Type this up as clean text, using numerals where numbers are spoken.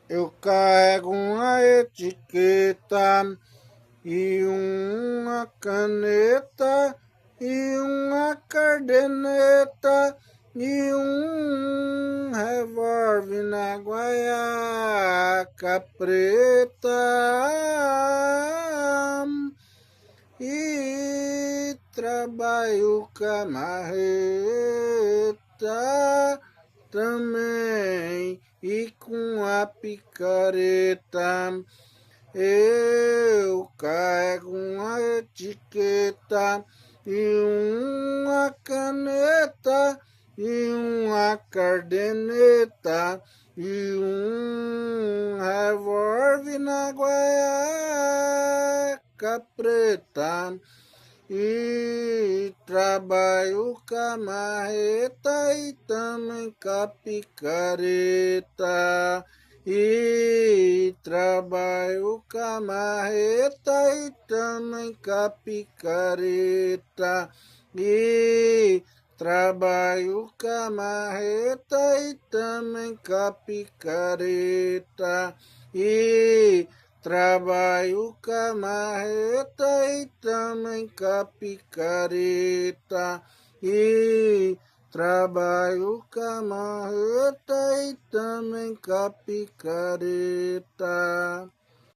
Eu carrego uma etiqueta e uma caneta e uma caderneta e um revólver na guaiaca preta e trabalho com a marreta também e com a picareta. Eu carrego uma etiqueta e uma caneta e uma caderneta e um revólver na guaiaca preta e trabalho com a marreta e também com a picareta. E trabalho com a marreta e também com a picareta. E trabalho com a marreta e também com a picareta. E trabalho com a marreta e também com a picareta. E trabalho com a marreta e também com a picareta.